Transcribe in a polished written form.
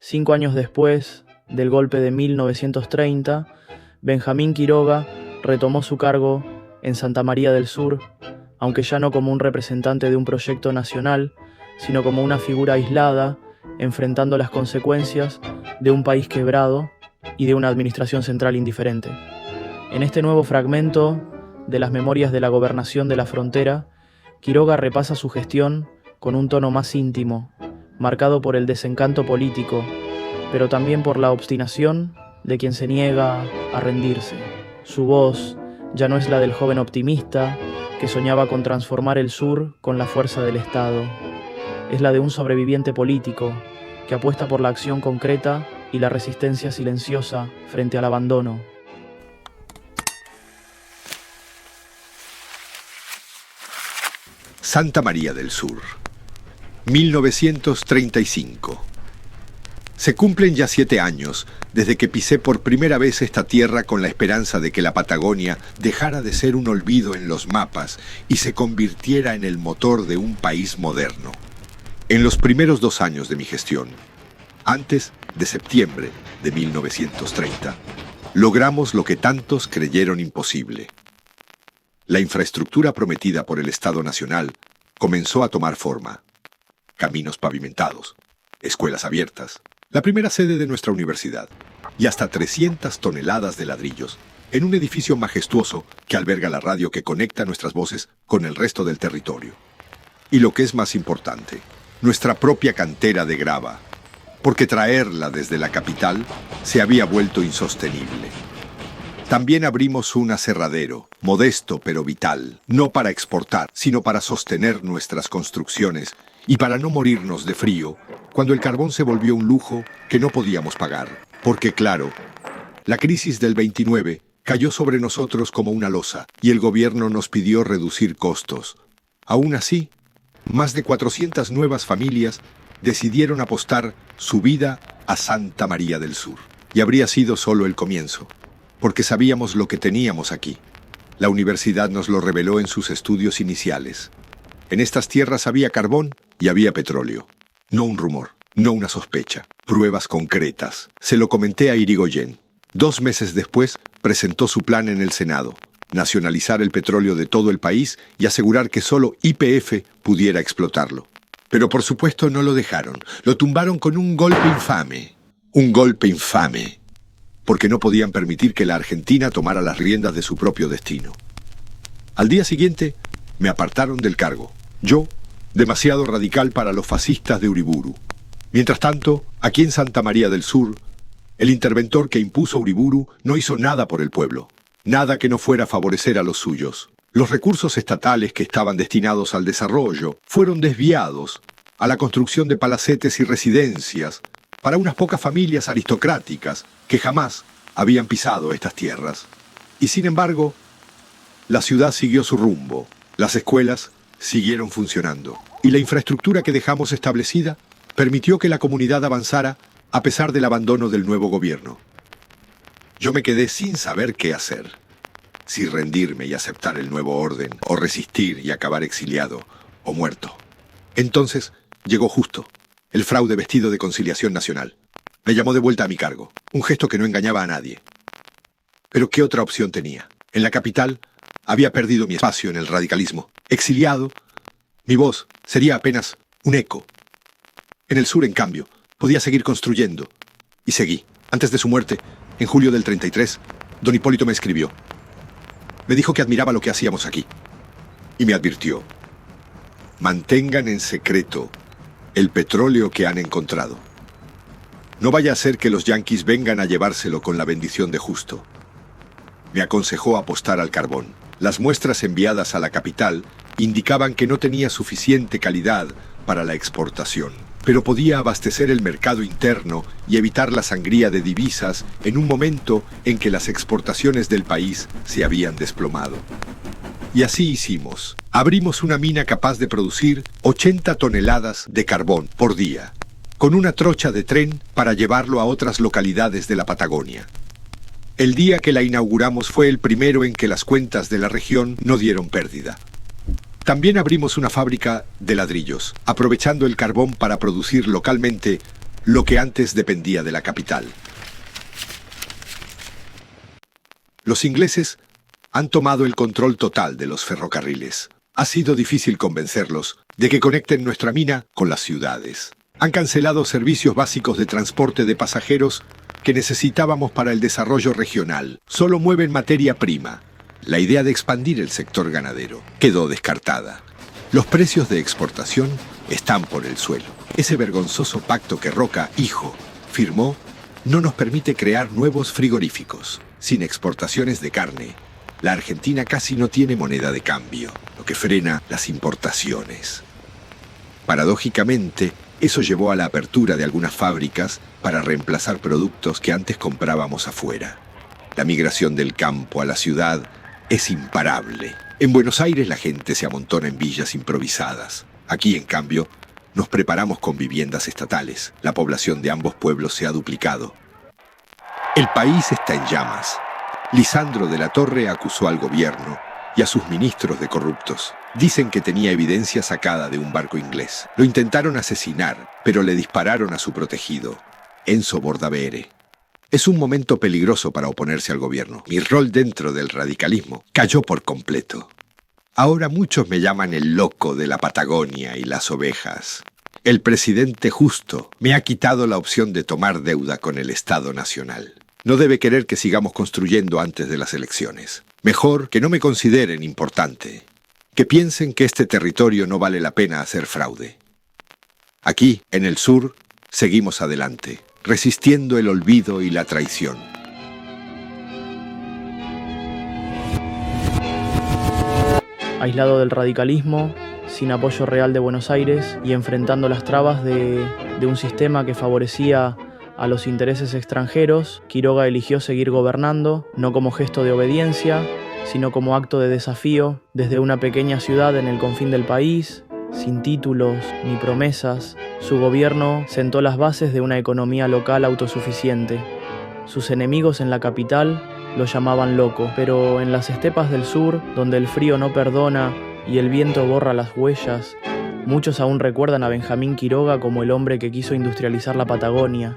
5 años después del golpe de 1930, Benjamín Quiroga retomó su cargo en Santa María del Sur, aunque ya no como un representante de un proyecto nacional, sino como una figura aislada, enfrentando las consecuencias de un país quebrado y de una administración central indiferente. En este nuevo fragmento de las memorias de la gobernación de la frontera, Quiroga repasa su gestión con un tono más íntimo, marcado por el desencanto político, pero también por la obstinación de quien se niega a rendirse. Su voz ya no es la del joven optimista que soñaba con transformar el sur con la fuerza del Estado. Es la de un sobreviviente político que apuesta por la acción concreta y la resistencia silenciosa frente al abandono. Santa María del Sur, 1935. Se cumplen ya 7 años desde que pisé por primera vez esta tierra con la esperanza de que la Patagonia dejara de ser un olvido en los mapas y se convirtiera en el motor de un país moderno. En los primeros 2 años de mi gestión, antes de septiembre de 1930, logramos lo que tantos creyeron imposible. La infraestructura prometida por el Estado Nacional comenzó a tomar forma. Caminos pavimentados, escuelas abiertas, la primera sede de nuestra universidad y hasta 300 toneladas de ladrillos en un edificio majestuoso que alberga la radio que conecta nuestras voces con el resto del territorio. Y lo que es más importante, nuestra propia cantera de grava, porque traerla desde la capital se había vuelto insostenible. También abrimos un aserradero, modesto pero vital, no para exportar, sino para sostener nuestras construcciones y para no morirnos de frío cuando el carbón se volvió un lujo que no podíamos pagar. Porque claro, la crisis del 29 cayó sobre nosotros como una losa y el gobierno nos pidió reducir costos. Aún así, más de 400 nuevas familias decidieron apostar su vida a Santa María del Sur. Y habría sido solo el comienzo, porque sabíamos lo que teníamos aquí. La universidad nos lo reveló en sus estudios iniciales. En estas tierras había carbón y había petróleo. No un rumor, no una sospecha, pruebas concretas. Se lo comenté a Irigoyen. 2 meses después, presentó su plan en el Senado: nacionalizar el petróleo de todo el país y asegurar que solo YPF pudiera explotarlo. Pero por supuesto no lo dejaron. Lo tumbaron con un golpe infame. Un golpe infame. Porque no podían permitir que la Argentina tomara las riendas de su propio destino. Al día siguiente, me apartaron del cargo. Yo, demasiado radical para los fascistas de Uriburu. Mientras tanto, aquí en Santa María del Sur, el interventor que impuso Uriburu no hizo nada por el pueblo. Nada que no fuera a favorecer a los suyos. Los recursos estatales que estaban destinados al desarrollo fueron desviados a la construcción de palacetes y residencias para unas pocas familias aristocráticas que jamás habían pisado estas tierras. Y sin embargo, la ciudad siguió su rumbo, las escuelas siguieron funcionando, y la infraestructura que dejamos establecida permitió que la comunidad avanzara a pesar del abandono del nuevo gobierno. Yo me quedé sin saber qué hacer, si rendirme y aceptar el nuevo orden, o resistir y acabar exiliado o muerto. Entonces llegó Justo, el fraude vestido de Conciliación Nacional. Me llamó de vuelta a mi cargo, un gesto que no engañaba a nadie. Pero ¿qué otra opción tenía? En la capital había perdido mi espacio en el radicalismo. Exiliado, mi voz sería apenas un eco. En el sur, en cambio, podía seguir construyendo. Y seguí. Antes de su muerte, en julio del 33, don Hipólito me escribió. Me dijo que admiraba lo que hacíamos aquí. Y me advirtió: mantengan en secreto el petróleo que han encontrado. No vaya a ser que los yanquis vengan a llevárselo con la bendición de Justo. Me aconsejó apostar al carbón. Las muestras enviadas a la capital indicaban que no tenía suficiente calidad para la exportación, pero podía abastecer el mercado interno y evitar la sangría de divisas en un momento en que las exportaciones del país se habían desplomado. Y así hicimos. Abrimos una mina capaz de producir 80 toneladas de carbón por día, con una trocha de tren para llevarlo a otras localidades de la Patagonia. El día que la inauguramos fue el primero en que las cuentas de la región no dieron pérdida. También abrimos una fábrica de ladrillos, aprovechando el carbón para producir localmente lo que antes dependía de la capital. Los ingleses han tomado el control total de los ferrocarriles. Ha sido difícil convencerlos de que conecten nuestra mina con las ciudades. Han cancelado servicios básicos de transporte de pasajeros que necesitábamos para el desarrollo regional. Solo mueven materia prima. La idea de expandir el sector ganadero quedó descartada. Los precios de exportación están por el suelo. Ese vergonzoso pacto que Roca, hijo, firmó no nos permite crear nuevos frigoríficos. Sin exportaciones de carne, la Argentina casi no tiene moneda de cambio, lo que frena las importaciones. Paradójicamente, eso llevó a la apertura de algunas fábricas para reemplazar productos que antes comprábamos afuera. La migración del campo a la ciudad es imparable. En Buenos Aires la gente se amontona en villas improvisadas. Aquí, en cambio, nos preparamos con viviendas estatales. La población de ambos pueblos se ha duplicado. El país está en llamas. Lisandro de la Torre acusó al gobierno y a sus ministros de corruptos. Dicen que tenía evidencia sacada de un barco inglés. Lo intentaron asesinar, pero le dispararon a su protegido, Enzo Bordavere. Es un momento peligroso para oponerse al gobierno. Mi rol dentro del radicalismo cayó por completo. Ahora muchos me llaman el loco de la Patagonia y las ovejas. El presidente justo me ha quitado la opción de tomar deuda con el Estado Nacional. No debe querer que sigamos construyendo antes de las elecciones. Mejor que no me consideren importante. Que piensen que este territorio no vale la pena hacer fraude. Aquí, en el sur, seguimos adelante, resistiendo el olvido y la traición. Aislado del radicalismo, sin apoyo real de Buenos Aires y enfrentando las trabas de un sistema que favorecía a los intereses extranjeros, Quiroga eligió seguir gobernando, no como gesto de obediencia, sino como acto de desafío, desde una pequeña ciudad en el confín del país, sin títulos ni promesas. Su gobierno sentó las bases de una economía local autosuficiente. Sus enemigos en la capital lo llamaban loco, pero en las estepas del sur, donde el frío no perdona y el viento borra las huellas, muchos aún recuerdan a Benjamín Quiroga como el hombre que quiso industrializar la Patagonia,